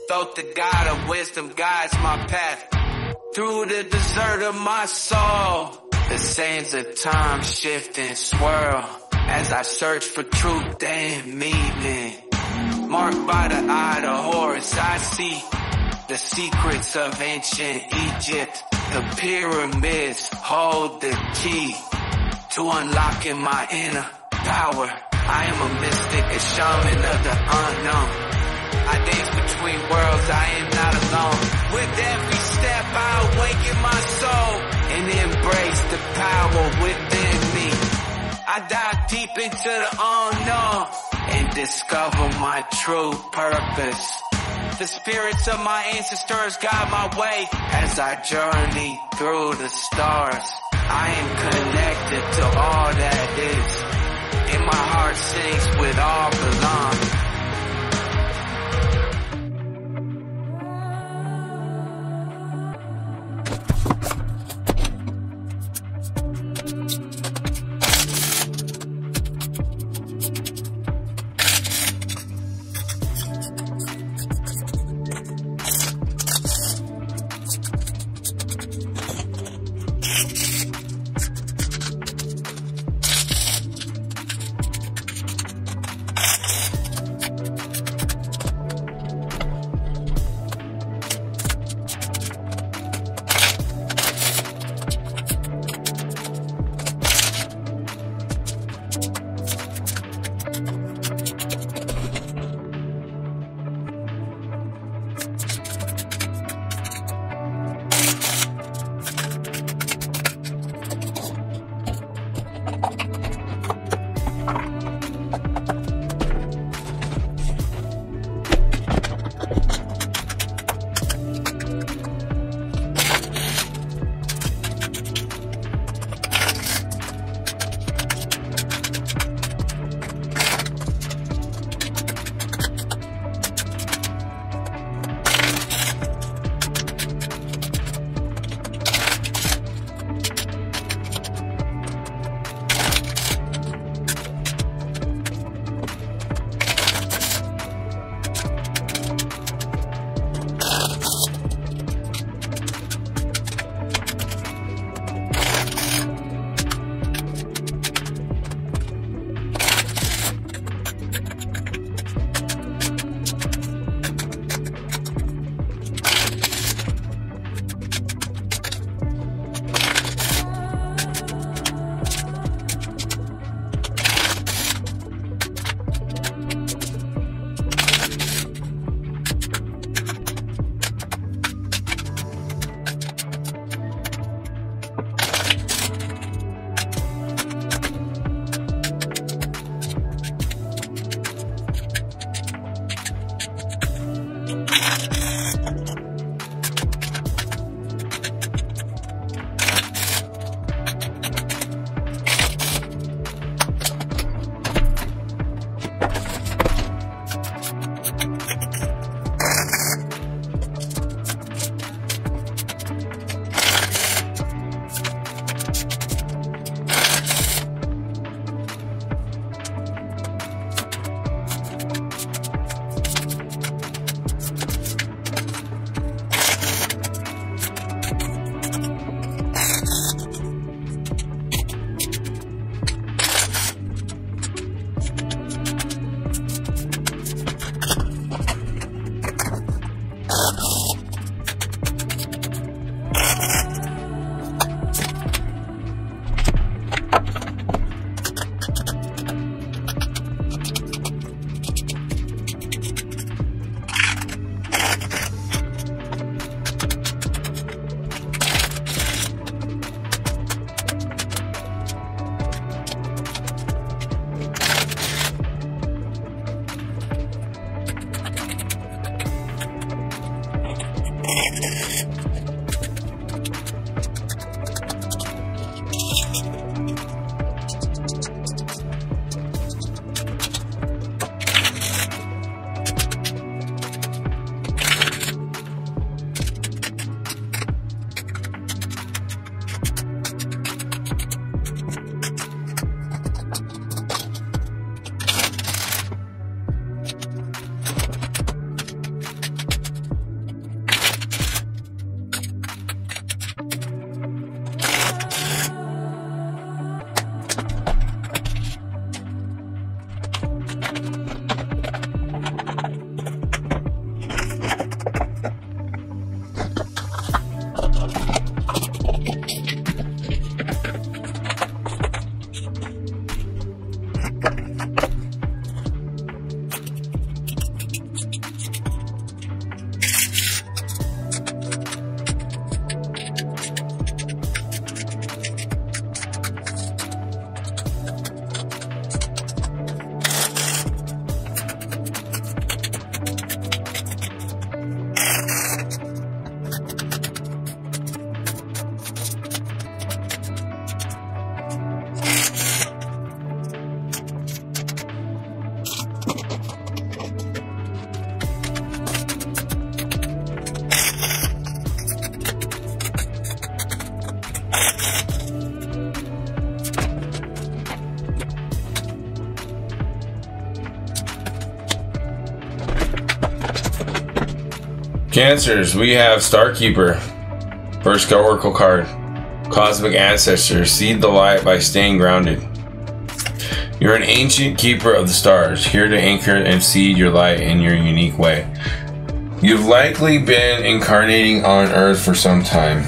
Thoth, the God of wisdom, guides my path through the desert of my soul. The sands of time shift and swirl as I search for truth and meaning. Marked by the eye of Horus, I see the secrets of ancient Egypt. The pyramids hold the key to unlocking my inner power. I am a mystic, a shaman of the unknown. I dance between worlds, I am not alone. With every step I awaken my soul and embrace the power within me. I dive deep into the unknown and discover my true purpose. The spirits of my ancestors guide my way as I journey through the stars. I am connected to all that is, and my heart sings with all belong. Cancers, we have Star Keeper. First oracle card. Cosmic Ancestor, seed the light by staying grounded. You're an ancient keeper of the stars, here to anchor and seed your light in your unique way. You've likely been incarnating on Earth for some time,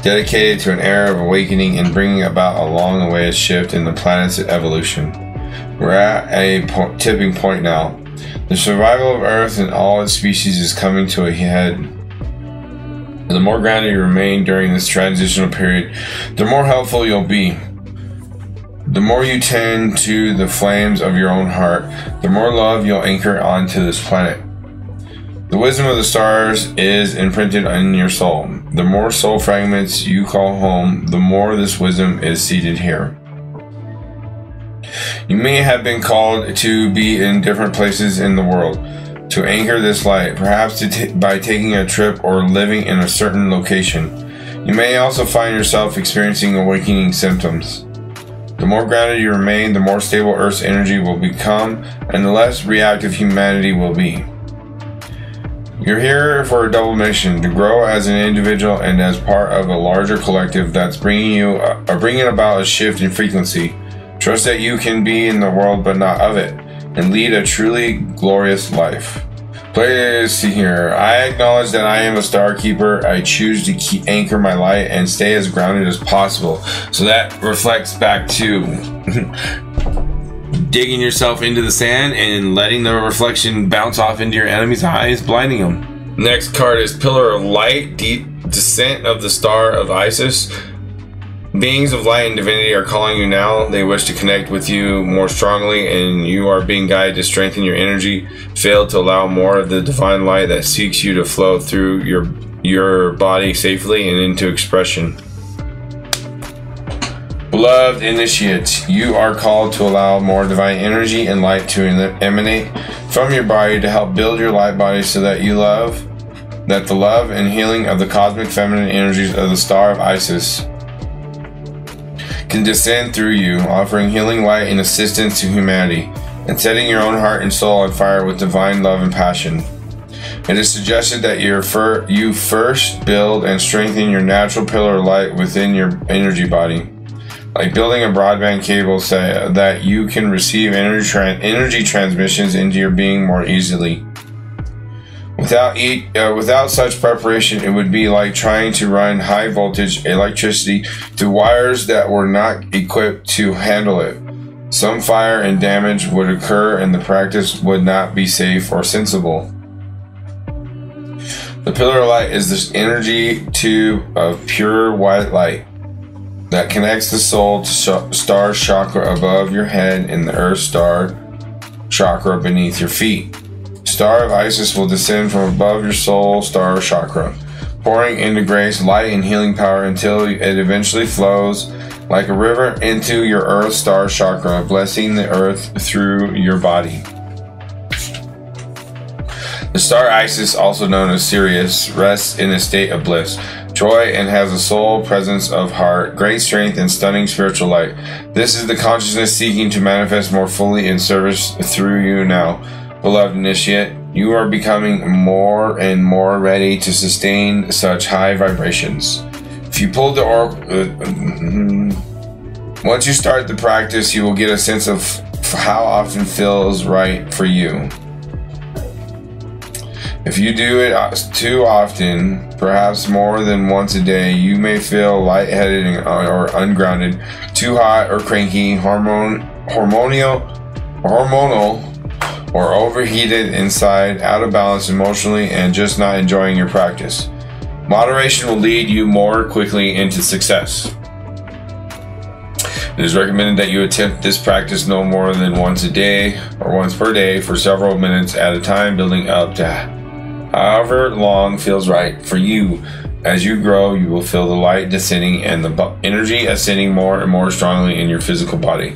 dedicated to an era of awakening and bringing about a long-awaited shift in the planet's evolution. We're at a tipping point now. The survival of Earth and all its species is coming to a head. The more grounded you remain during this transitional period, the more helpful you'll be. The more you tend to the flames of your own heart, the more love you'll anchor onto this planet. The wisdom of the stars is imprinted in your soul. The more soul fragments you call home, the more this wisdom is seated here. You may have been called to be in different places in the world, to anchor this light, perhaps by taking a trip or living in a certain location. You may also find yourself experiencing awakening symptoms. The more grounded you remain, the more stable Earth's energy will become, and the less reactive humanity will be. You're here for a double mission, to grow as an individual and as part of a larger collective that's bringing about a shift in frequency. Trust that you can be in the world but not of it, and lead a truly glorious life. Please see here. I acknowledge that I am a star keeper. I choose to anchor my light and stay as grounded as possible. So that reflects back to digging yourself into the sand and letting the reflection bounce off into your enemy's eyes, blinding them. Next card is Pillar of Light, Deep Descent of the Star of Isis. Beings of light and divinity are calling you now. They wish to connect with you more strongly, and you are being guided to strengthen your energy. Fail to allow more of the divine light that seeks you to flow through your body safely and into expression. Beloved initiate, you are called to allow more divine energy and light to emanate from your body to help build your light body so that the love and healing of the cosmic feminine energies of the Star of Isis can descend through you, offering healing light and assistance to humanity, and setting your own heart and soul on fire with divine love and passion. It is suggested that you first build and strengthen your natural pillar of light within your energy body, like building a broadband cable so that you can receive energy transmissions into your being more easily. Without such preparation, it would be like trying to run high voltage electricity through wires that were not equipped to handle it. Some fire and damage would occur, and the practice would not be safe or sensible. The pillar of light is this energy tube of pure white light that connects the soul to star chakra above your head and the earth star chakra beneath your feet. Star of Isis will descend from above your soul star chakra, pouring into grace, light, and healing power until it eventually flows like a river into your earth star chakra, blessing the earth through your body. The star Isis, also known as Sirius, rests in a state of bliss, joy, and has a soul presence of heart, great strength, and stunning spiritual light. This is the consciousness seeking to manifest more fully in service through you now. Beloved initiate, you are becoming more and more ready to sustain such high vibrations. If you pull the once you start the practice, you will get a sense of how often feels right for you. If you do it too often, perhaps more than once a day, you may feel lightheaded or ungrounded, too hot or cranky, hormonal, or overheated inside, out of balance emotionally, and just not enjoying your practice. Moderation will lead you more quickly into success. It is recommended that you attempt this practice no more than once a day or once per day for several minutes at a time, building up to however long feels right for you. As you grow, you will feel the light descending and the energy ascending more and more strongly in your physical body.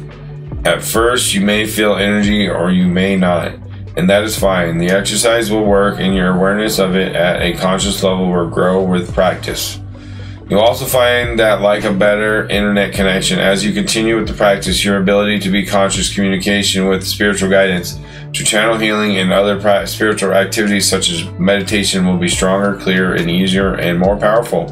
At first, you may feel energy or you may not, and that is fine. The exercise will work and your awareness of it at a conscious level will grow with practice. You'll also find that, like a better internet connection, as you continue with the practice, your ability to be conscious communication with spiritual guidance, to channel healing and other spiritual activities such as meditation will be stronger, clearer, and easier, and more powerful.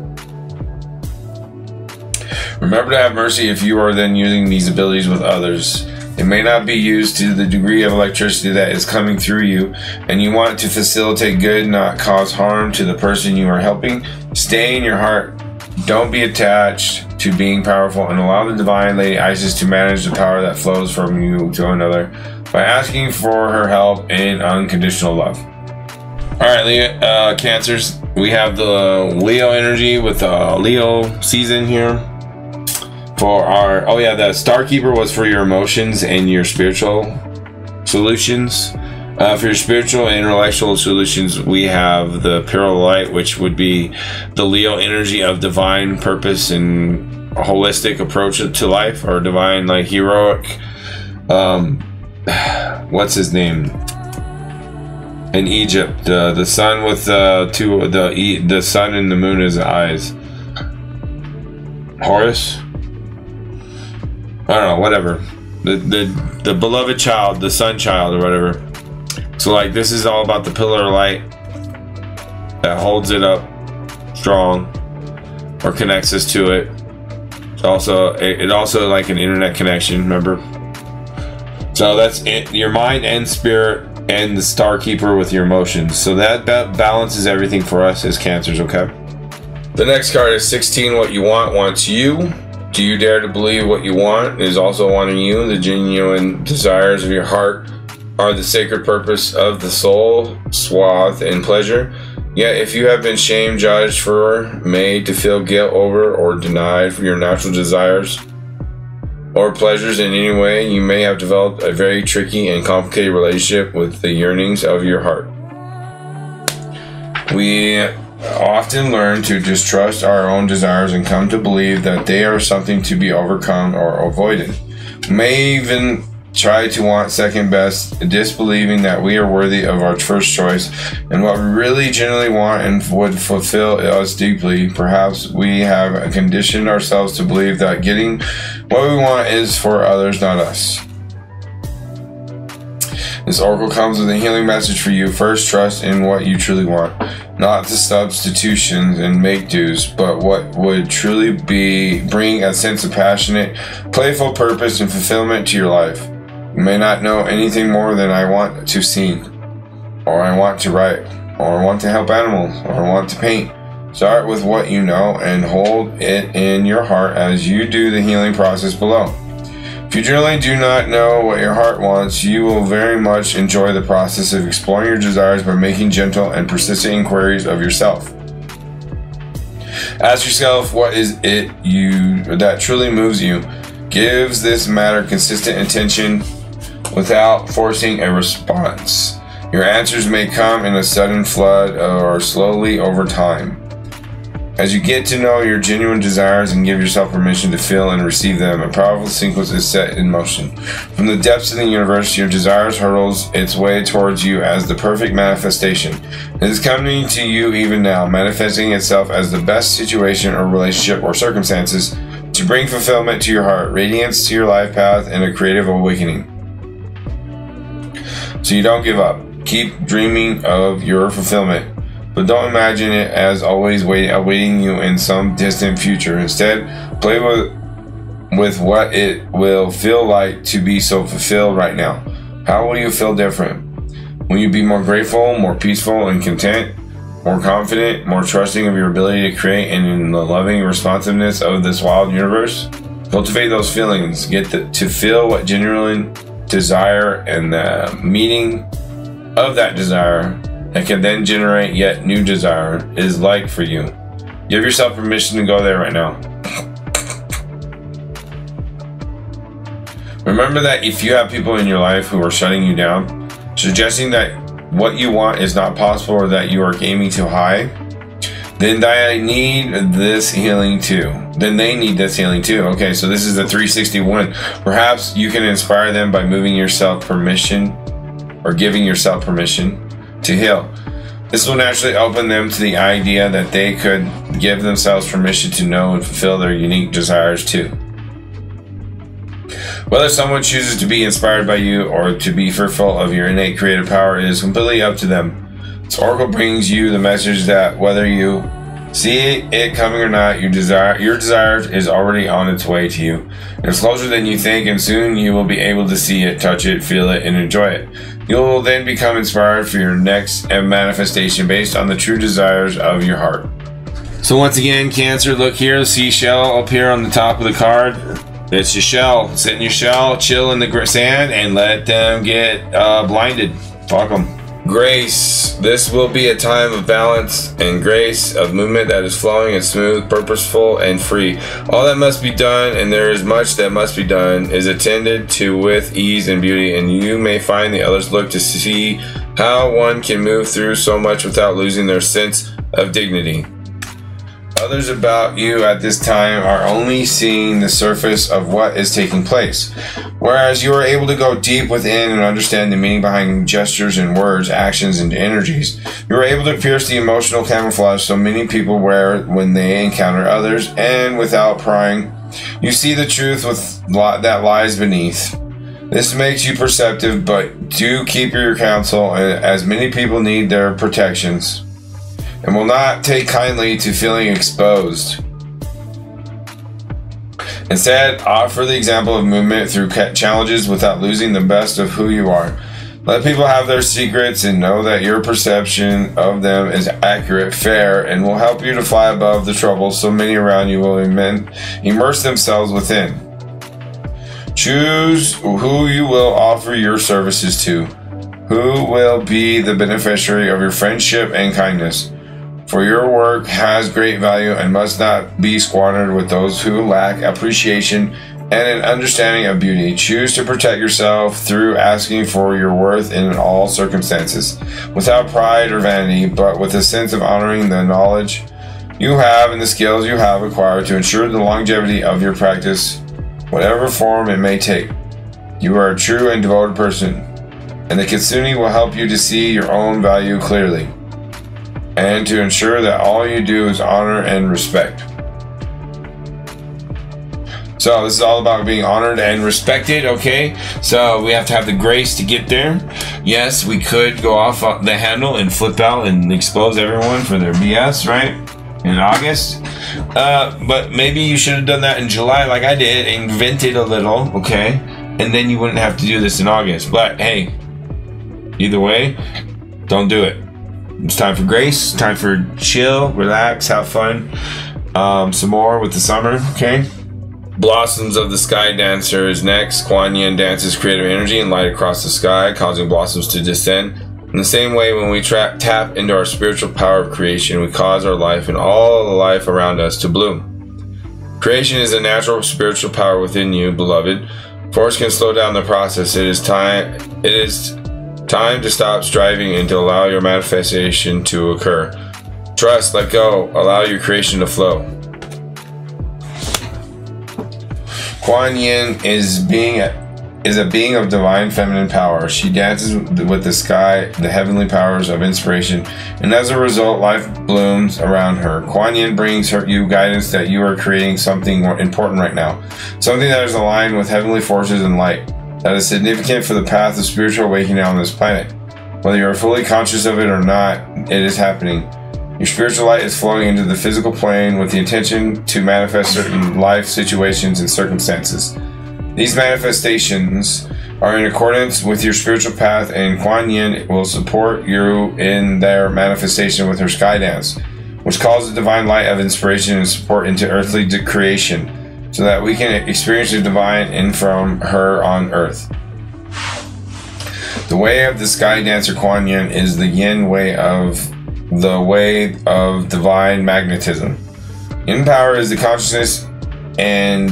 Remember to have mercy if you are then using these abilities with others. It may not be used to the degree of electricity that is coming through you, and you want to facilitate good, not cause harm to the person you are helping. Stay in your heart. Don't be attached to being powerful, and allow the Divine Lady Isis to manage the power that flows from you to another by asking for her help in unconditional love. Alright, Leo, Cancers, we have the Leo energy with Leo season here. For our, the Star Keeper was for your emotions and your spiritual solutions. For your spiritual and intellectual solutions, we have the Pearl Light, which would be the Leo energy of divine purpose and a holistic approach to life, or divine, like, heroic. What's his name? In Egypt, the sun with the sun and the moon as eyes. Horus. I don't know, whatever. The beloved child, the sun child, or whatever. So, like, this is all about the pillar of light that holds it up strong or connects us to it. It's also, it also like an internet connection, remember? So that's it, your mind and spirit, and the Star Keeper with your emotions. So that balances everything for us as Cancers, okay? The next card is 16. What you want wants you. Do you dare to believe what you want is also wanting you? The genuine desires of your heart are the sacred purpose of the soul, swath, and pleasure. Yet if you have been shamed, judged, for, made to feel guilt over, or denied for your natural desires or pleasures in any way, you may have developed a very tricky and complicated relationship with the yearnings of your heart. We often learn to distrust our own desires and come to believe that they are something to be overcome or avoided. We may even try to want second best, disbelieving that we are worthy of our first choice and what we really genuinely want and would fulfill us deeply. Perhaps we have conditioned ourselves to believe that getting what we want is for others, not us. This oracle comes with a healing message for you. First, trust in what you truly want, not the substitutions and make-dos, but what would truly bring a sense of passionate, playful purpose and fulfillment to your life. You may not know anything more than I want to sing, or I want to write, or I want to help animals, or I want to paint. Start with what you know and hold it in your heart as you do the healing process below. If you really do not know what your heart wants, you will very much enjoy the process of exploring your desires by making gentle and persistent inquiries of yourself. Ask yourself, what is it that truly moves you? Gives this matter consistent attention without forcing a response. Your answers may come in a sudden flood or slowly over time. As you get to know your genuine desires and give yourself permission to feel and receive them, a powerful sequence is set in motion. From the depths of the universe, your desires hurtles its way towards you as the perfect manifestation. It is coming to you even now, manifesting itself as the best situation or relationship or circumstances to bring fulfillment to your heart, radiance to your life path, and a creative awakening. So you don't give up. Keep dreaming of your fulfillment. But don't imagine it as always awaiting you in some distant future. Instead, play with what it will feel like to be so fulfilled right now. How will you feel different? Will you be more grateful, more peaceful and content, more confident, more trusting of your ability to create, and in the loving responsiveness of this wild universe? Cultivate those feelings. Get to feel what genuine desire and the meaning of that desire that can then generate yet new desire is like for you. Give yourself permission to go there right now. Remember that if you have people in your life who are shutting you down, suggesting that what you want is not possible or that you are aiming too high, then they need this healing too. Okay, so this is the 361. Perhaps you can inspire them by giving yourself permission to heal. This will naturally open them to the idea that they could give themselves permission to know and fulfill their unique desires too. Whether someone chooses to be inspired by you or to be fearful of your innate creative power is completely up to them. This oracle brings you the message that whether you see it coming or not, your desire is already on its way to you. It's closer than you think, and soon you will be able to see it, touch it, feel it, and enjoy it. You will then become inspired for your next manifestation based on the true desires of your heart. So once again, Cancer, look here, the seashell up here on the top of the card. It's your shell. Sit in your shell, chill in the sand, and let them get blinded. Fuck them. Grace. This will be a time of balance and grace, of movement that is flowing and smooth, purposeful and free. All that must be done, and there is much that must be done, is attended to with ease and beauty, and you may find the others look to see how one can move through so much without losing their sense of dignity. Others about you at this time are only seeing the surface of what is taking place, whereas you are able to go deep within and understand the meaning behind gestures and words, actions and energies. You are able to pierce the emotional camouflage so many people wear when they encounter others, and without prying, you see the truth that lies beneath. This makes you perceptive, but do keep your counsel, as many people need their protections and will not take kindly to feeling exposed. Instead, offer the example of movement through challenges without losing the best of who you are. Let people have their secrets and know that your perception of them is accurate, fair, and will help you to fly above the troubles so many around you will immerse themselves within. Choose who you will offer your services to, who will be the beneficiary of your friendship and kindness. For your work has great value and must not be squandered with those who lack appreciation and an understanding of beauty. Choose to protect yourself through asking for your worth in all circumstances, without pride or vanity, but with a sense of honoring the knowledge you have and the skills you have acquired to ensure the longevity of your practice, whatever form it may take. You are a true and devoted person, and the Kitsune will help you to see your own value clearly, and to ensure that all you do is honor and respect. So this is all about being honored and respected, okay? So we have to have the grace to get there. Yes, we could go off the handle and flip out and expose everyone for their BS, right? In August. But maybe you should have done that in July like I did and vented a little, okay? And then you wouldn't have to do this in August. But hey, either way, don't do it. It's time for grace, time for chill, relax, have fun. Some more with the summer, okay? Blossoms of the Sky Dancer is next. Kuan Yin dances creative energy and light across the sky, causing blossoms to descend. In the same way, when we tap into our spiritual power of creation, we cause our life and all the life around us to bloom. Creation is a natural spiritual power within you, beloved. Force can slow down the process. It is time to stop striving and to allow your manifestation to occur. Trust, let go, allow your creation to flow. Kuan Yin is a being of divine feminine power. She dances with the sky, the heavenly powers of inspiration, and as a result, life blooms around her. Kuan Yin brings you guidance that you are creating something important right now, something that is aligned with heavenly forces and light, that is significant for the path of spiritual awakening on this planet. Whether you are fully conscious of it or not, it is happening. Your spiritual light is flowing into the physical plane with the intention to manifest certain life situations and circumstances. These manifestations are in accordance with your spiritual path, and Kuan Yin will support you in their manifestation with her sky dance, which calls the divine light of inspiration and support into earthly creation, so that we can experience the divine in from her on earth. The way of the sky dancer Kuan Yin is the yin way of divine magnetism. Yin power is the consciousness and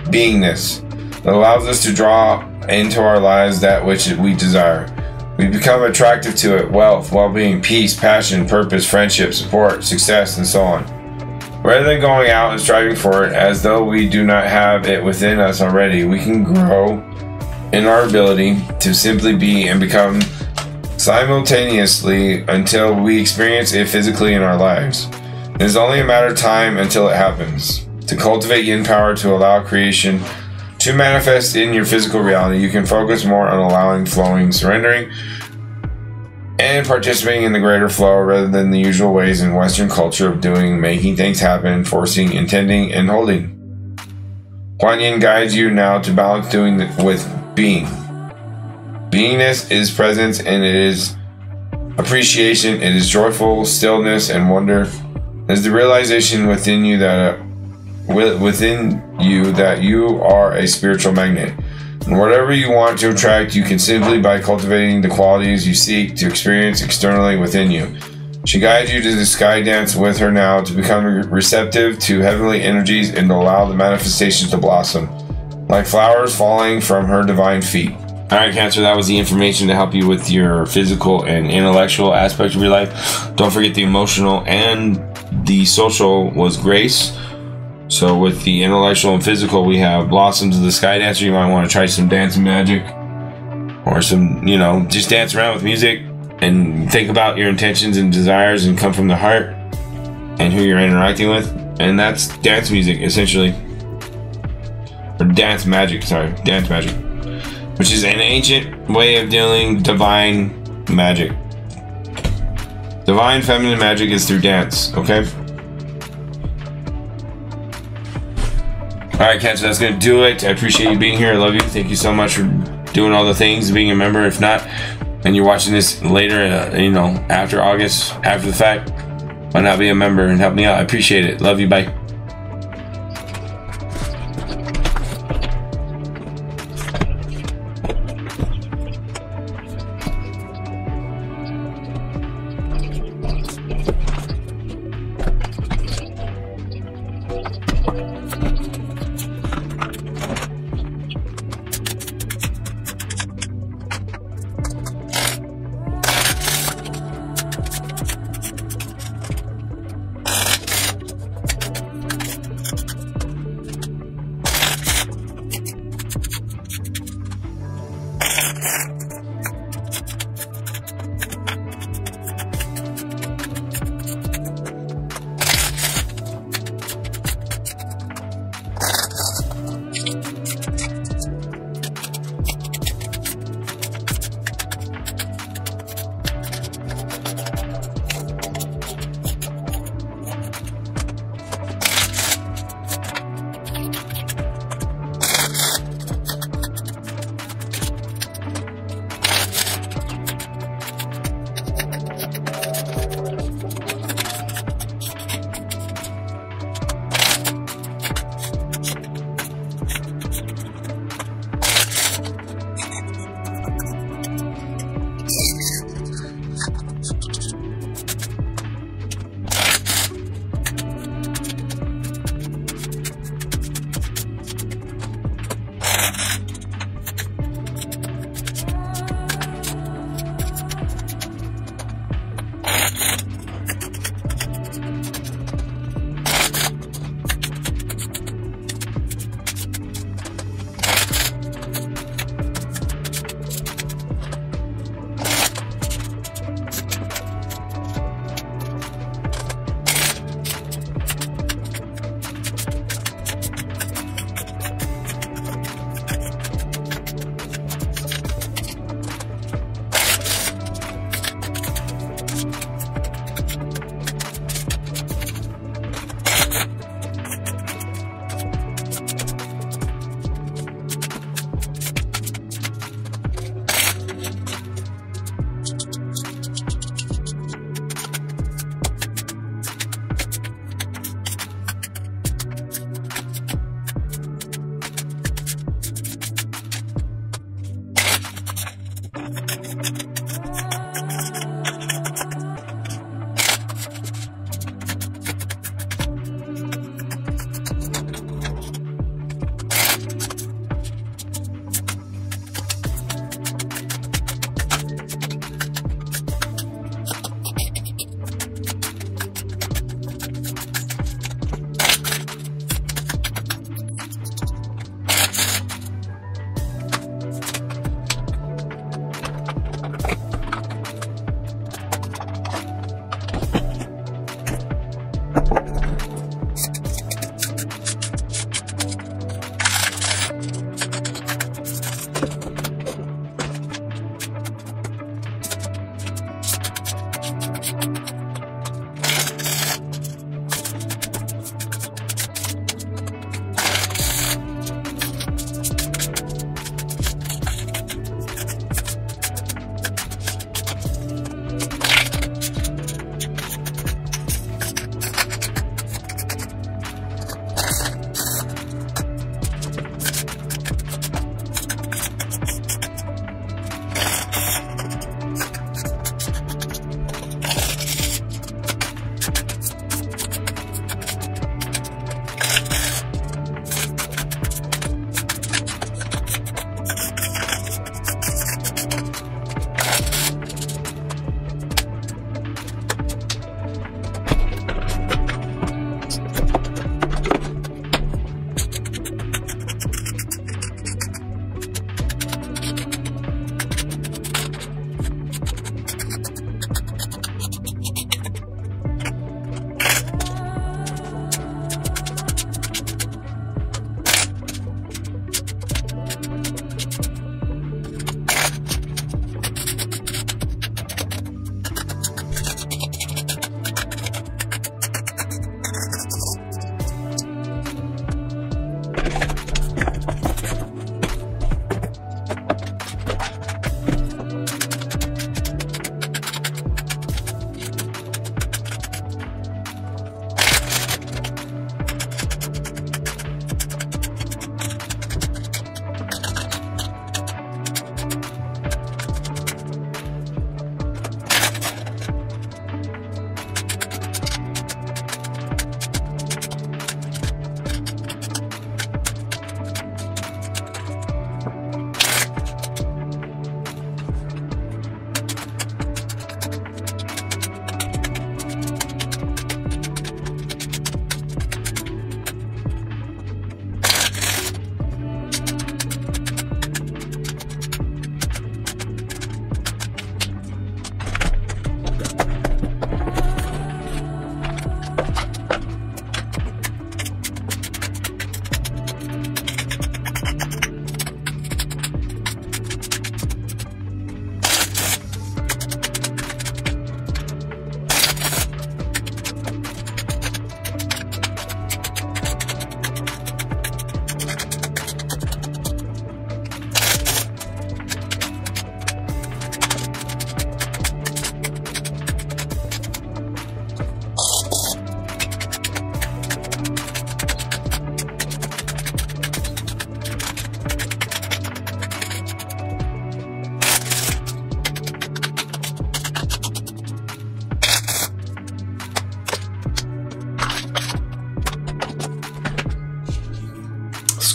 beingness that allows us to draw into our lives that which we desire. We become attractive to it: wealth, well-being, peace, passion, purpose, friendship, support, success, and so on. Rather than going out and striving for it as though we do not have it within us already, we can grow in our ability to simply be and become simultaneously until we experience it physically in our lives. It is only a matter of time until it happens. To cultivate yin power to allow creation to manifest in your physical reality, you can focus more on allowing, flowing, surrendering, and participating in the greater flow rather than the usual ways in Western culture of doing, making things happen, forcing, intending, and holding. Kuan Yin guides you now to balance doing with being. Beingness is presence, and it is appreciation. It is joyful stillness and wonder. It is the realization within you that you are a spiritual magnet. And whatever you want to attract, you can simply by cultivating the qualities you seek to experience externally within you. She guides you to the sky dance with her now to become receptive to heavenly energies and to allow the manifestations to blossom, like flowers falling from her divine feet. Alright, Cancer, that was the information to help you with your physical and intellectual aspect of your life. Don't forget the emotional and the social was grace. So with the intellectual and physical, we have Blossoms of the Sky Dancer. You might want to try some dance magic or some, just dance around with music and think about your intentions and desires and come from the heart and who you're interacting with. And that's dance music, essentially. Or dance magic, which is an ancient way of dealing divine magic. Divine feminine magic is through dance, okay? Alright, Cancer, that's going to do it. I appreciate you being here. I love you. Thank you so much for doing all the things, being a member. If not, and you're watching this later, after August, after the fact, why not be a member and help me out? I appreciate it. Love you. Bye.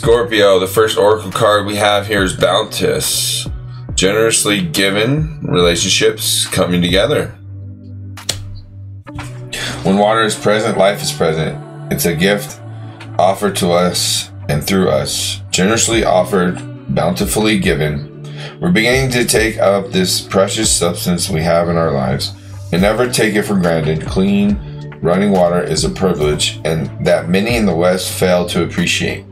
Scorpio, the first oracle card we have here is Bounteous. Generously given, relationships coming together. When water is present, life is present. It's a gift offered to us and through us. Generously offered, bountifully given. We're beginning to take up this precious substance we have in our lives and never take it for granted. Clean, running water is a privilege, and that many in the West fail to appreciate.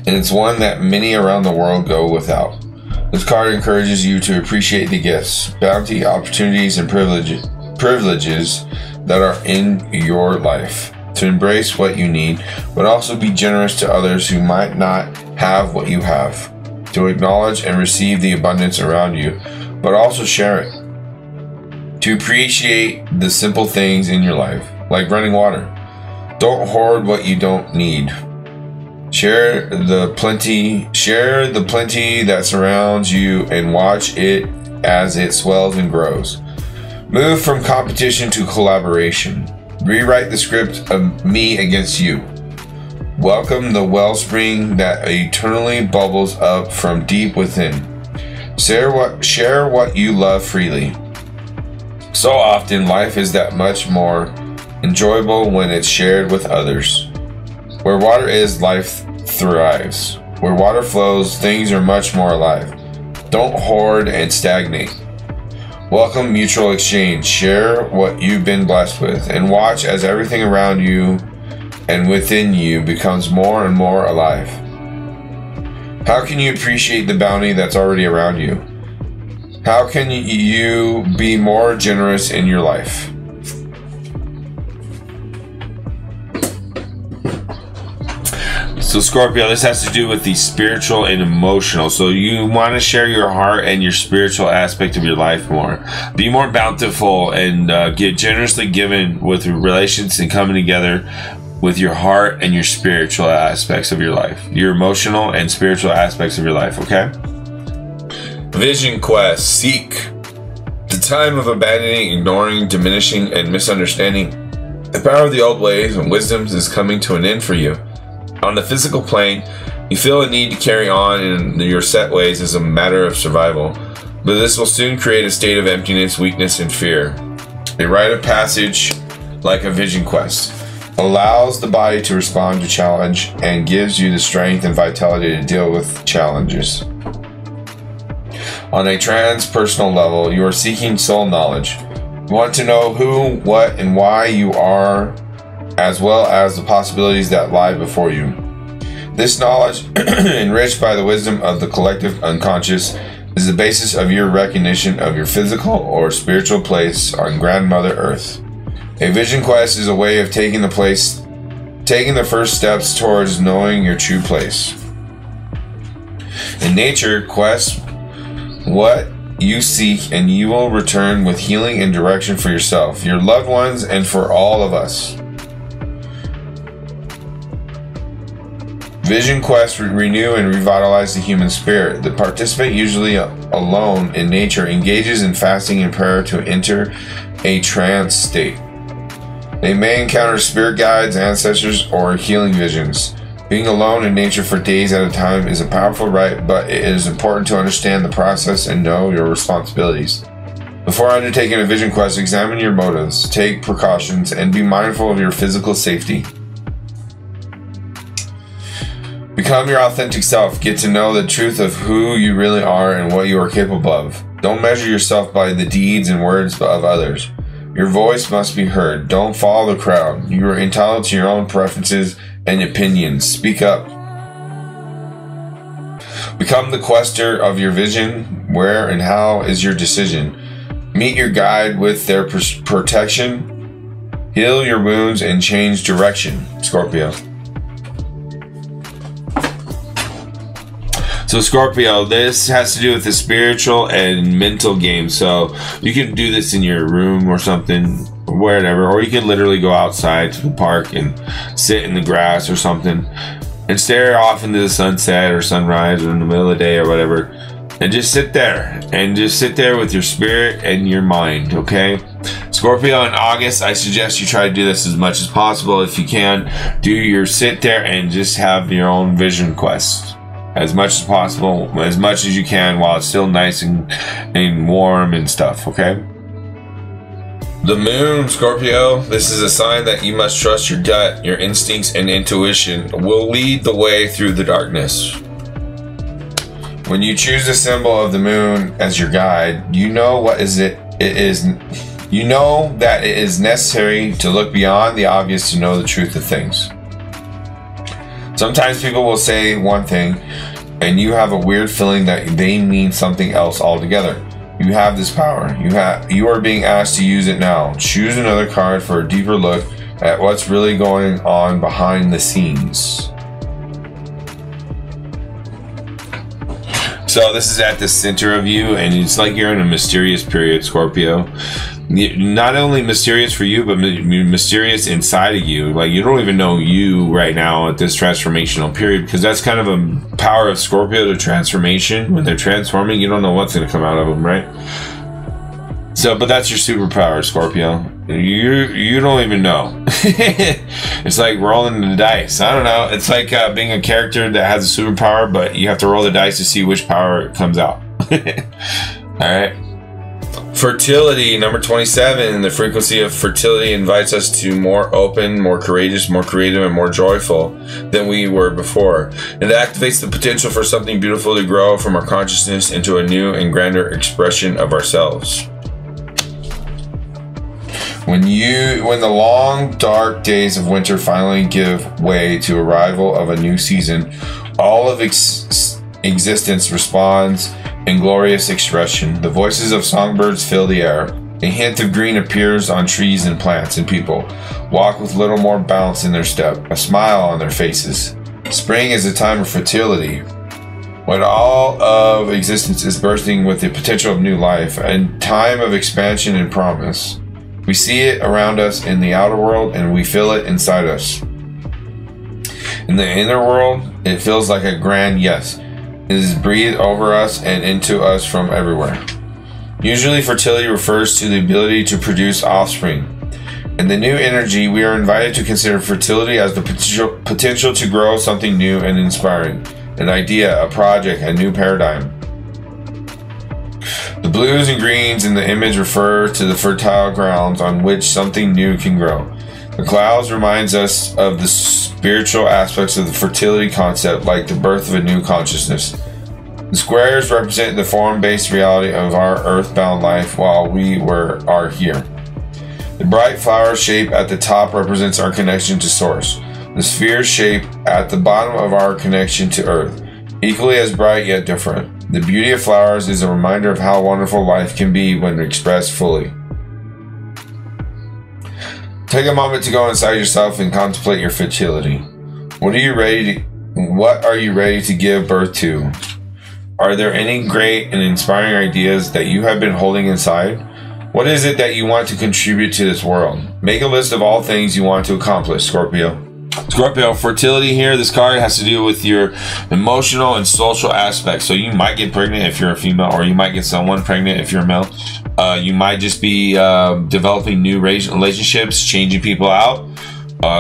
And it's one that many around the world go without. This card encourages you to appreciate the gifts, bounty, opportunities, and privileges that are in your life. To embrace what you need, but also be generous to others who might not have what you have. To acknowledge and receive the abundance around you, but also share it. To appreciate the simple things in your life, like running water. Don't hoard what you don't need. Share the plenty that surrounds you and watch it as it swells and grows. Move from competition to collaboration. Rewrite the script of me against you. Welcome the wellspring that eternally bubbles up from deep within. Share what you love freely. So often, life is that much more enjoyable when it's shared with others. Where water is, life thrives. Where water flows, things are much more alive. Don't hoard and stagnate. Welcome mutual exchange. Share what you've been blessed with and watch as everything around you and within you becomes more and more alive. How can you appreciate the bounty that's already around you? How can you be more generous in your life? So Scorpio, this has to do with the spiritual and emotional. So you want to share your heart and your spiritual aspect of your life more. Be more bountiful and get generously given with relations and coming together with your heart and your spiritual aspects of your life. Your emotional and spiritual aspects of your life, okay? Vision quest, seek. The time of abandoning, ignoring, diminishing, and misunderstanding. The power of the old ways and wisdoms is coming to an end for you. On the physical plane, you feel a need to carry on in your set ways as a matter of survival, but this will soon create a state of emptiness, weakness, and fear. A rite of passage, like a vision quest, allows the body to respond to challenge and gives you the strength and vitality to deal with challenges. On a transpersonal level, you are seeking soul knowledge. You want to know who, what, and why you are, as well as the possibilities that lie before you. This knowledge, enriched by the wisdom of the collective unconscious, is the basis of your recognition of your physical or spiritual place on Grandmother Earth. A vision quest is a way of taking the first steps towards knowing your true place. In nature, quest what you seek and you will return with healing and direction for yourself, your loved ones, and for all of us. Vision quests renew and revitalize the human spirit. The participant, usually alone in nature, engages in fasting and prayer to enter a trance state. They may encounter spirit guides, ancestors, or healing visions. Being alone in nature for days at a time is a powerful rite, but it is important to understand the process and know your responsibilities. Before undertaking a vision quest, examine your motives, take precautions, and be mindful of your physical safety. Become your authentic self. Get to know the truth of who you really are and what you are capable of. Don't measure yourself by the deeds and words of others. Your voice must be heard. Don't follow the crowd. You are entitled to your own preferences and opinions. Speak up. Become the quester of your vision. Where and how is your decision. Meet your guide with their protection. Heal your wounds and change direction, Scorpio. So Scorpio, this has to do with the spiritual and mental game. So you can do this in your room or something, wherever, or you can literally go outside to the park and sit in the grass or something and stare off into the sunset or sunrise or in the middle of the day or whatever, and just sit there with your spirit and your mind, okay? Scorpio, in August, I suggest you try to do this as much as possible. If you can, do your sit there and just have your own vision quest as much as possible, as much as you can, while it's still nice and warm and stuff, okay? The moon, Scorpio, this is a sign that you must trust your gut, your instincts, and intuition will lead the way through the darkness. When you choose the symbol of the moon as your guide, you know you know that it is necessary to look beyond the obvious to know the truth of things. Sometimes people will say one thing, and you have a weird feeling that they mean something else altogether. You have this power. You are being asked to use it now. Choose another card for a deeper look at what's really going on behind the scenes. So this is at the center of you, and it's like you're in a mysterious period, Scorpio. Not only mysterious for you, but mysterious inside of you. Like, you don't even know you right now at this transformational period, because that's kind of a power of Scorpio to transformation. When they're transforming, you don't know what's going to come out of them, right? So, but that's your superpower, Scorpio. You don't even know. It's like rolling the dice. I don't know. It's like being a character that has a superpower, but you have to roll the dice to see which power comes out. All right. Fertility, number 27. The frequency of fertility invites us to more open, more courageous, more creative, and more joyful than we were before. It activates the potential for something beautiful to grow from our consciousness into a new and grander expression of ourselves. When the long, dark days of winter finally give way to arrival of a new season, all of existence responds in glorious expression. The voices of songbirds fill the air. A hint of green appears on trees and plants, and people walk with little more bounce in their step, a smile on their faces. Spring is a time of fertility, when all of existence is bursting with the potential of new life, a time of expansion and promise. We see it around us in the outer world, and we feel it inside us. In the inner world, it feels like a grand yes. It is breathed over us and into us from everywhere. Usually, fertility refers to the ability to produce offspring. In the new energy, we are invited to consider fertility as the potential to grow something new and inspiring. An idea, a project, a new paradigm. The blues and greens in the image refer to the fertile grounds on which something new can grow. The clouds reminds us of the spiritual aspects of the fertility concept, like the birth of a new consciousness. The squares represent the form-based reality of our earthbound life while we are here. The bright flower shape at the top represents our connection to Source. The sphere shape at the bottom of our connection to Earth, equally as bright yet different. The beauty of flowers is a reminder of how wonderful life can be when expressed fully. Take a moment to go inside yourself and contemplate your fertility. What are you ready to give birth to? Are there any great and inspiring ideas that you have been holding inside? What is it that you want to contribute to this world? Make a list of all things you want to accomplish, Scorpio. Scorpio, fertility here, this card has to do with your emotional and social aspects. So you might get pregnant if you're a female, or you might get someone pregnant if you're a male. You might just be developing new relationships, changing people out,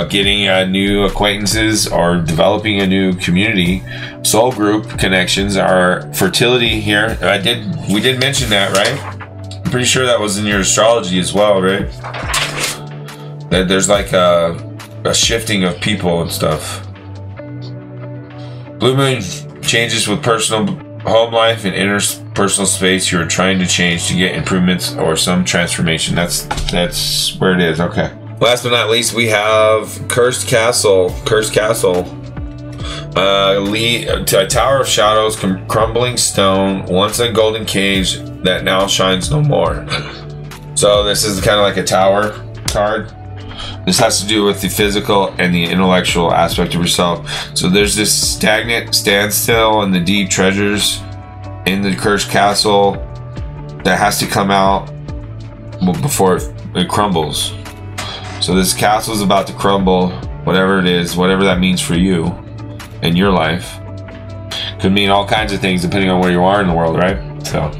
getting new acquaintances, or developing a new community. Soul group connections are fertility here. We did mention that, right? I'm pretty sure that was in your astrology as well, right? That there's like a shifting of people and stuff. Blue moon changes with personal home life and interpersonal space. You're trying to change to get improvements or some transformation. That's where it is. Okay. Last but not least, we have Cursed Castle. Cursed Castle. Lead to a tower of shadows, crumbling stone, once a golden cage that now shines no more. So this is kind of like a tower card. This has to do with the physical and the intellectual aspect of yourself. So there's this stagnant standstill and the deep treasures in the Cursed Castle that has to come out before it crumbles. So this castle is about to crumble, whatever it is, whatever that means for you in your life. Could mean all kinds of things depending on where you are in the world, right? So,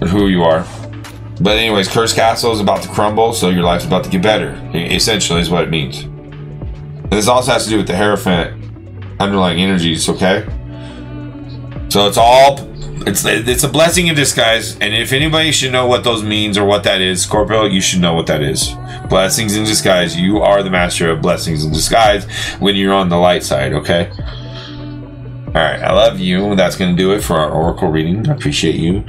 or who you are. But anyways, Cursed Castle is about to crumble, so your life's about to get better. Essentially is what it means. And this also has to do with the Hierophant underlying energies, okay? So it's a blessing in disguise, and if anybody should know what those means or what that is, Scorpio, you should know what that is. Blessings in disguise. You are the master of blessings in disguise when you're on the light side, okay? Alright, I love you. That's going to do it for our Oracle reading. I appreciate you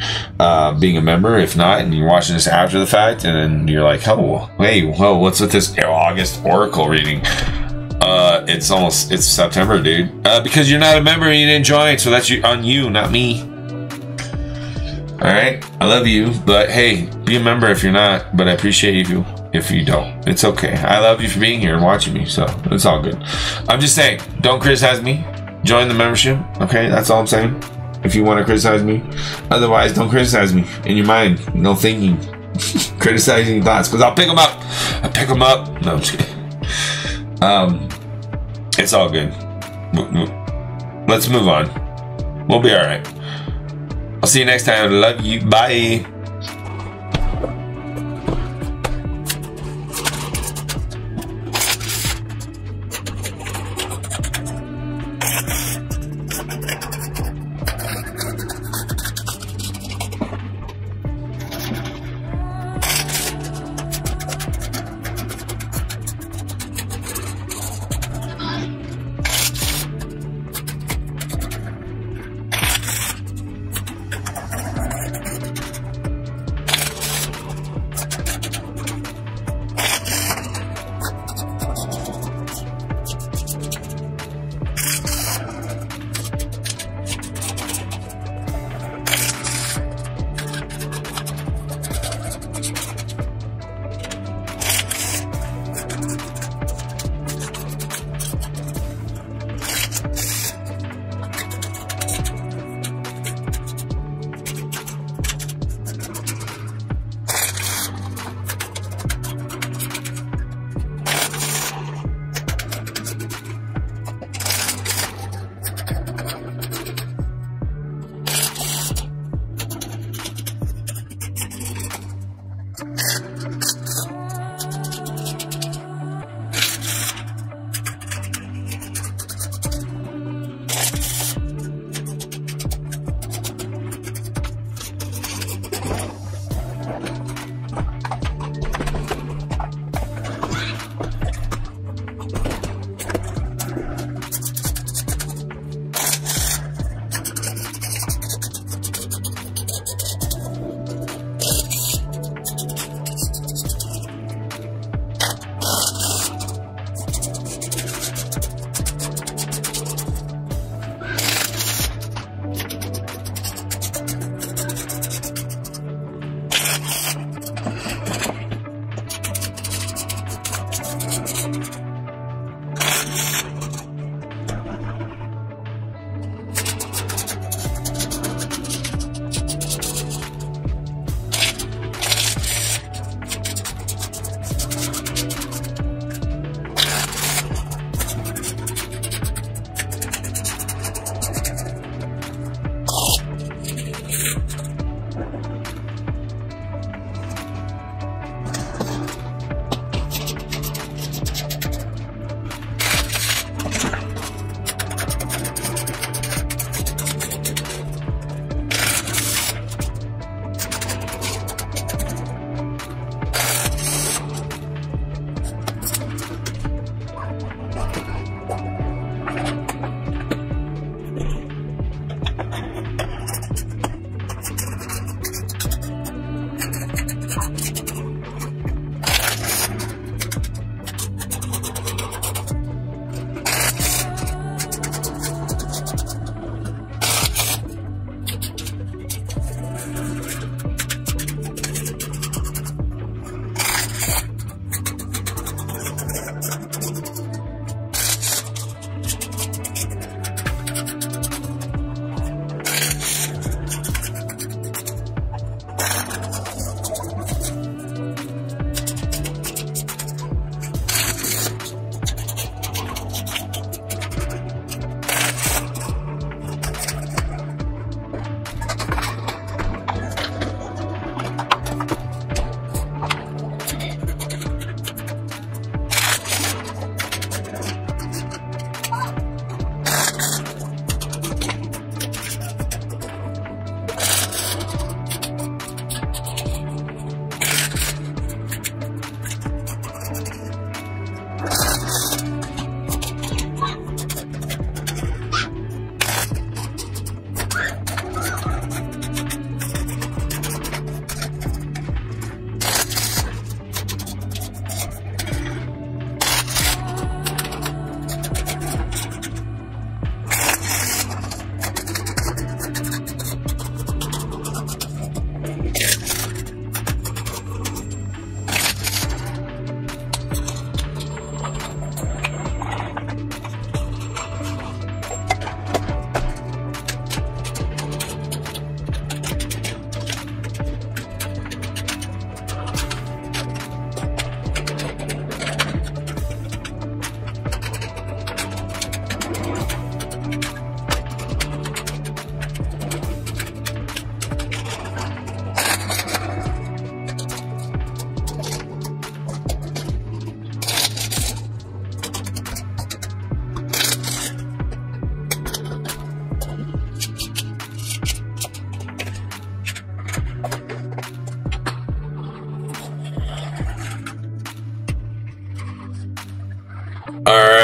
being a member. If not, and you're watching this after the fact, and then you're like, oh, hey, whoa, what's with this August Oracle reading? It's September, dude. Because you're not a member and you didn't join, so that's on you, not me. Alright, I love you, but hey, be a member if you're not, but I appreciate you if you don't. It's okay. I love you for being here and watching me, so it's all good. I'm just saying, don't criticize me. Join the membership, okay? That's all I'm saying. If you want to criticize me. Otherwise, don't criticize me. In your mind, no thinking. Criticizing thoughts, because I'll pick them up. I pick them up. No, I'm just kidding. It's all good. Let's move on. We'll be alright. I'll see you next time. Love you. Bye.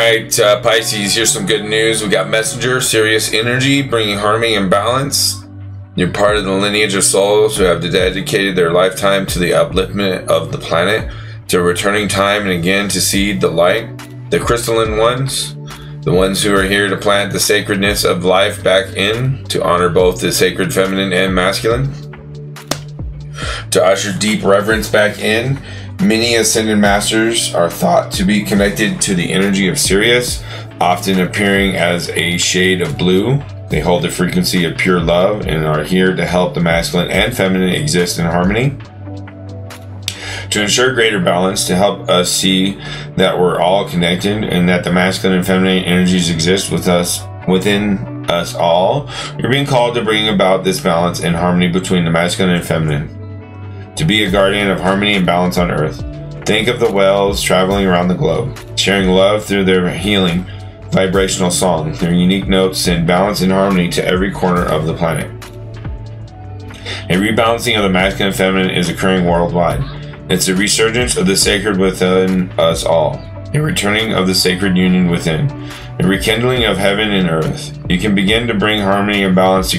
right, Pisces, here's some good news. We got Messenger, Sirius energy, bringing harmony and balance. You're part of the lineage of souls who have dedicated their lifetime to the upliftment of the planet, to returning time and again to seed the light. The crystalline ones, the ones who are here to plant the sacredness of life back in, to honor both the sacred feminine and masculine, to usher deep reverence back in. Many ascended masters are thought to be connected to the energy of Sirius, often appearing as a shade of blue. They hold the frequency of pure love and are here to help the masculine and feminine exist in harmony, to ensure greater balance, to help us see that we're all connected and that the masculine and feminine energies exist within us all. You're being called to bring about this balance and harmony between the masculine and feminine, to be a guardian of harmony and balance on Earth. Think of the whales traveling around the globe, sharing love through their healing vibrational song. Their unique notes send balance and harmony to every corner of the planet. A rebalancing of the masculine and feminine is occurring worldwide. It's a resurgence of the sacred within us all, a returning of the sacred union within, a rekindling of heaven and earth. You can begin to bring harmony and balance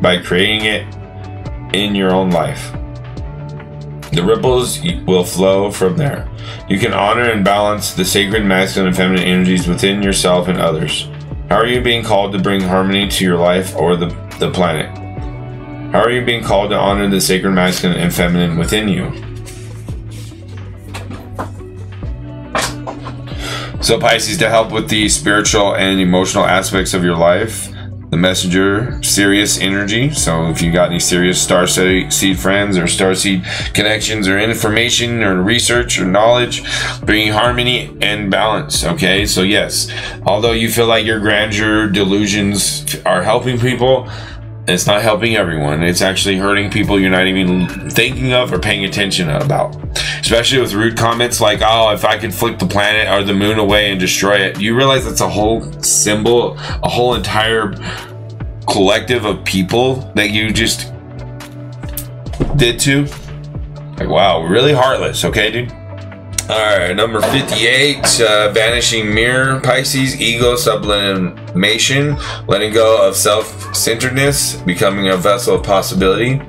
by creating it in your own life. The ripples will flow from there. You can honor and balance the sacred masculine and feminine energies within yourself and others. How are you being called to bring harmony to your life or the planet? How are you being called to honor the sacred masculine and feminine within you? So Pisces, to help with the spiritual and emotional aspects of your life, the Messenger, Sirius energy. So if you got any Sirius star seed friends or star seed connections or information or research or knowledge, bringing harmony and balance. Okay, so yes, although you feel like your grandeur delusions are helping people, it's not helping everyone. It's actually hurting people you're not even thinking of or paying attention about. Especially with rude comments like, oh, if I could flick the planet or the moon away and destroy it. You realize that's a whole symbol, a whole entire collective of people that you just did to. Like, wow, really heartless. Okay, dude? Alright, number 58, vanishing mirror, Pisces, ego sublimation, letting go of self-centeredness, becoming a vessel of possibility.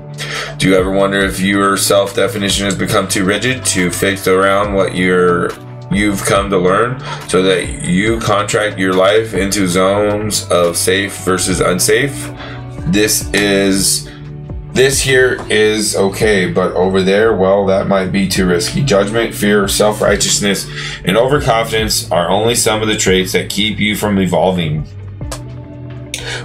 Do you ever wonder if your self-definition has become too rigid, too fixed around what you've come to learn, so that you contract your life into zones of safe versus unsafe? This here is okay, but over there, well, that might be too risky. Judgment, fear, self-righteousness, and overconfidence are only some of the traits that keep you from evolving.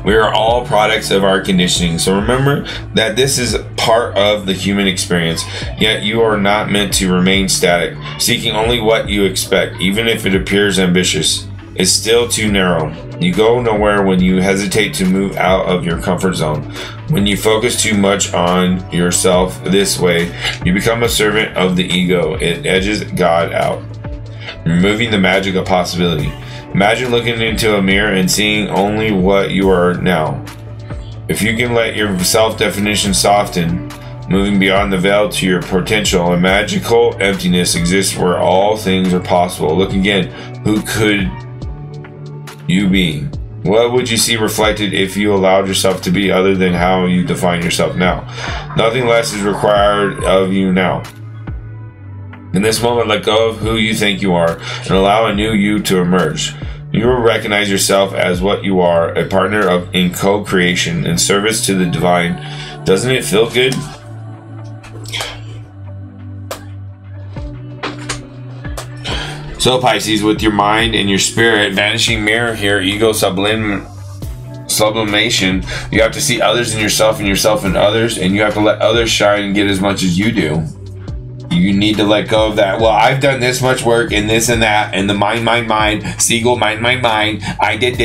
We are all products of our conditioning, so remember that this is part of the human experience, yet you are not meant to remain static, seeking only what you expect, even if it appears ambitious. It's still too narrow. You go nowhere when you hesitate to move out of your comfort zone. When you focus too much on yourself this way, you become a servant of the ego. It edges God out, removing the magic of possibility. Imagine looking into a mirror and seeing only what you are now. If you can let your self-definition soften, moving beyond the veil to your potential, a magical emptiness exists where all things are possible. Look again. Who could you be? What would you see reflected if you allowed yourself to be other than how you define yourself now? Nothing less is required of you now. In this moment, let go of who you think you are and allow a new you to emerge. You will recognize yourself as what you are, a partner in co-creation and service to the divine. Doesn't it feel good? So Pisces, with your mind and your spirit, vanishing mirror here, ego sublimation, you have to see others in yourself and yourself in others, and you have to let others shine and get as much as you do. You need to let go of that. Well, I've done this much work and this and that, and the mind, Siegel, mind. I did.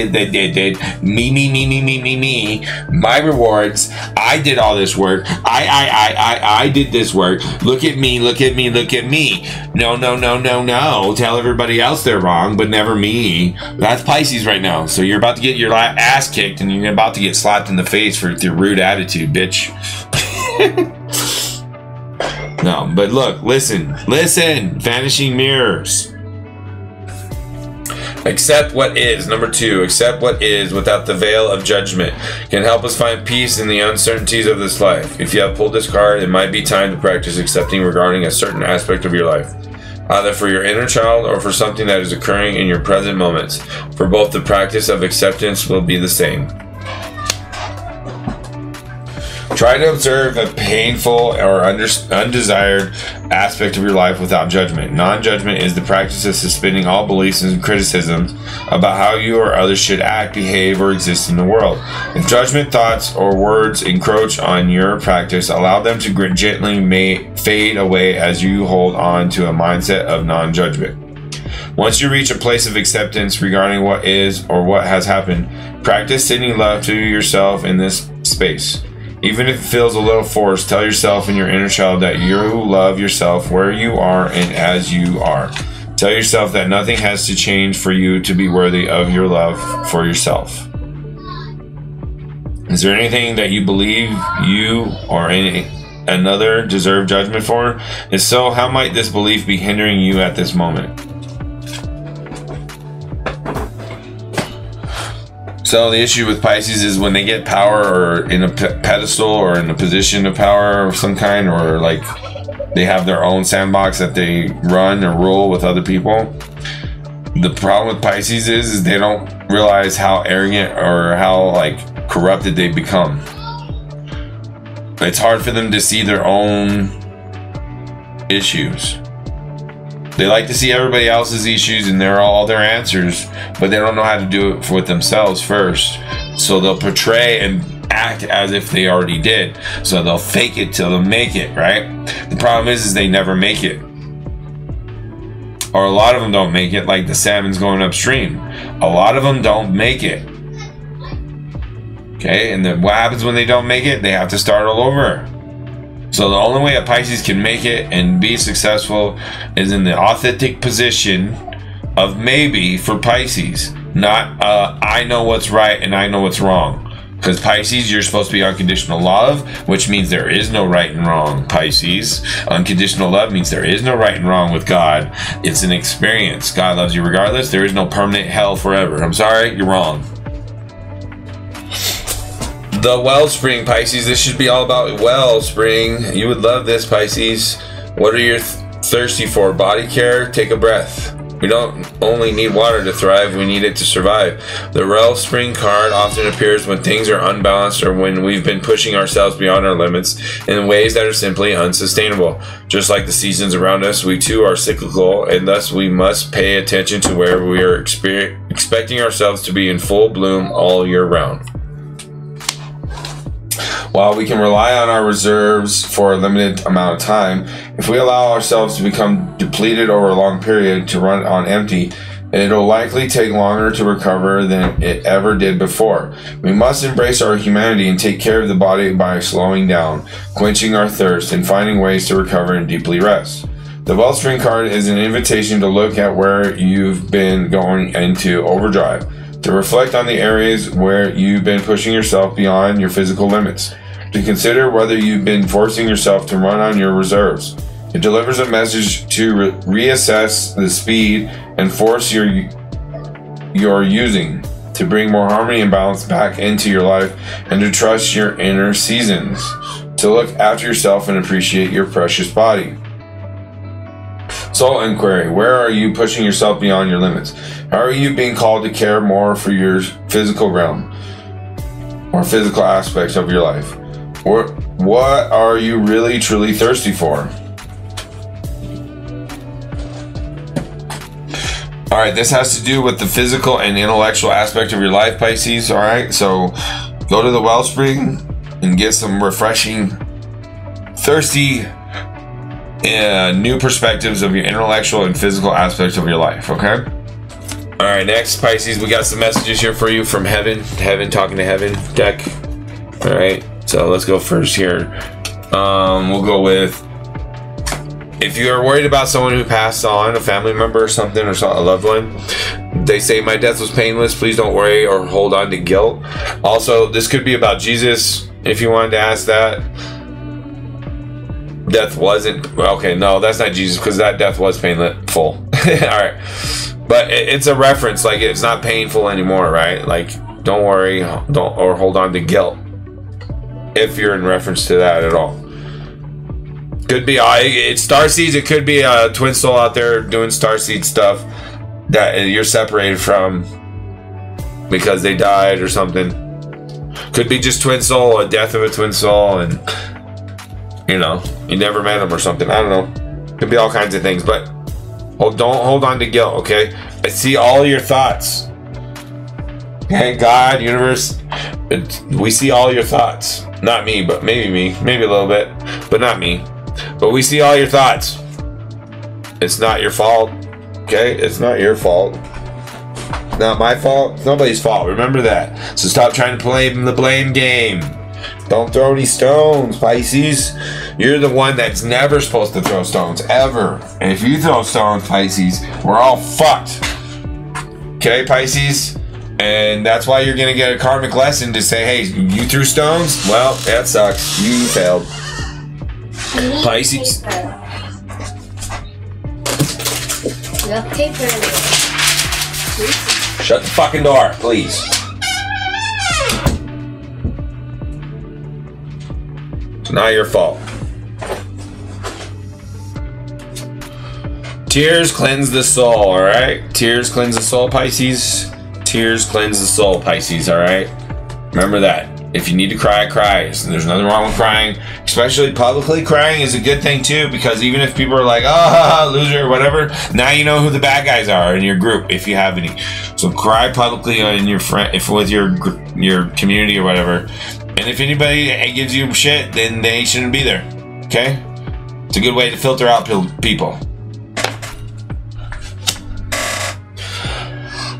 Me. My rewards. I did all this work. I did this work. Look at me. No. Tell everybody else they're wrong, but never me. That's Pisces right now. So you're about to get your ass kicked, and you're about to get slapped in the face for your rude attitude, bitch. No, but look, listen, vanishing mirrors. Accept what is. Number 2, accept what is without the veil of judgment. Can help us find peace in the uncertainties of this life. If you have pulled this card, it might be time to practice accepting regarding a certain aspect of your life, either for your inner child or for something that is occurring in your present moments. For both, the practice of acceptance will be the same. Try to observe a painful or undesired aspect of your life without judgment. Non-judgment is the practice of suspending all beliefs and criticisms about how you or others should act, behave, or exist in the world. If judgment, thoughts, or words encroach on your practice, allow them to gently fade away as you hold on to a mindset of non-judgment. Once you reach a place of acceptance regarding what is or what has happened, practice sending love to yourself in this space. Even if it feels a little forced, tell yourself and your inner child that you love yourself where you are and as you are. Tell yourself that nothing has to change for you to be worthy of your love for yourself. Is there anything that you believe you or another deserve judgment for? If so, how might this belief be hindering you at this moment? So the issue with Pisces is when they get power or in a pedestal or in a position of power of some kind, or like they have their own sandbox that they run or rule with other people. The problem with Pisces is they don't realize how arrogant or how like corrupted they become. It's hard for them to see their own issues. They like to see everybody else's issues and they're all their answers, but they don't know how to do it with themselves first. So they'll portray and act as if they already did. So they'll fake it till they make it, right? The problem is they never make it. Or a lot of them don't make it, like the salmon's going upstream. A lot of them don't make it. Okay, and then what happens when they don't make it? They have to start all over. So the only way a Pisces can make it and be successful is in the authentic position of maybe for Pisces, not I know what's right and I know what's wrong. Because Pisces, you're supposed to be unconditional love, which means there is no right and wrong, Pisces. Unconditional love means there is no right and wrong with God. It's an experience. God loves you regardless. There is no permanent hell forever. I'm sorry, you're wrong. The wellspring, Pisces. This should be all about wellspring. You would love this, Pisces. What are you thirsty for? Body care? Take a breath. We don't only need water to thrive, we need it to survive. The wellspring card often appears when things are unbalanced or when we've been pushing ourselves beyond our limits in ways that are simply unsustainable. Just like the seasons around us, we too are cyclical, and thus we must pay attention to where we are expecting ourselves to be in full bloom all year round. While we can rely on our reserves for a limited amount of time, if we allow ourselves to become depleted over a long period to run on empty, it'll likely take longer to recover than it ever did before. We must embrace our humanity and take care of the body by slowing down, quenching our thirst, and finding ways to recover and deeply rest. The Wellspring card is an invitation to look at where you've been going into overdrive, to reflect on the areas where you've been pushing yourself beyond your physical limits, to consider whether you've been forcing yourself to run on your reserves. It delivers a message to reassess the speed and force you're using, to bring more harmony and balance back into your life, and to trust your inner seasons, to look after yourself and appreciate your precious body. Soul inquiry. Where are you pushing yourself beyond your limits? How are you being called to care more for your physical realm or physical aspects of your life? Or what are you really truly thirsty for? Alright, this has to do with the physical and intellectual aspect of your life, Pisces. Alright, so go to the wellspring and get some refreshing, thirsty, new perspectives of your intellectual and physical aspects of your life, okay? Alright, next, Pisces, we got some messages here for you from Heaven, Talking to Heaven deck. Alright, so let's go first here. We'll go with, if you are worried about someone who passed on, a family member or something, or a loved one, they say, my death was painless, please don't worry or hold on to guilt. Also, this could be about Jesus, if you wanted to ask that. Death wasn't, okay, no, that's not Jesus, because that death was painful. right. But it's a reference, like it's not painful anymore, right? Like, don't worry, don't or hold on to guilt if you're in reference to that at all. Could be it's starseeds. It could be a twin soul out there doing starseed stuff that you're separated from because they died or something. Could be just twin soul, a death of a twin soul, and you know, you never met them or something. I don't know. Could be all kinds of things, but don't hold on to guilt, okay? I see all your thoughts. Okay, God, universe, we see all your thoughts. Not me, but maybe me. Maybe a little bit, but not me. But we see all your thoughts. It's not your fault, okay? It's not your fault. Not my fault. It's nobody's fault. Remember that. So stop trying to play the blame game. Don't throw any stones, Pisces. You're the one that's never supposed to throw stones, ever. And if you throw stones, Pisces, we're all fucked. Okay, Pisces? And that's why you're going to get a karmic lesson to say, hey, you threw stones? Well, that sucks. You failed. Pisces. We got paper in there. Shut the fucking door, please. It's not your fault. Tears cleanse the soul, alright? Tears cleanse the soul, Pisces. Tears cleanse the soul, Pisces, alright? Remember that. If you need to cry, cry. There's nothing wrong with crying. Especially publicly crying is a good thing too, because even if people are like, oh, loser or whatever, now you know who the bad guys are in your group, if you have any. So cry publicly in your friend, if with your community or whatever. And if anybody gives you shit, then they shouldn't be there. Okay? It's a good way to filter out people.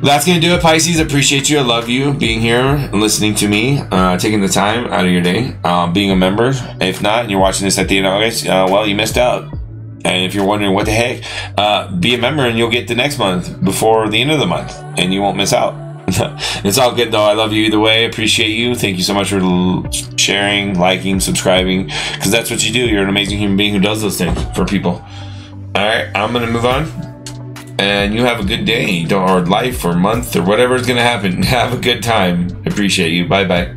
That's going to do it, Pisces. Appreciate you. I love you being here and listening to me, taking the time out of your day, being a member. If not, and you're watching this at the end of August, well, you missed out. And if you're wondering what the heck, be a member and you'll get the next month before the end of the month, and you won't miss out. It's all good, though. I love you either way. Appreciate you. Thank you so much for sharing, liking, subscribing, because that's what you do. You're an amazing human being who does those things for people. All right, I'm going to move on. And you have a good day, or life, or month, or whatever is going to happen. Have a good time. Appreciate you. Bye-bye.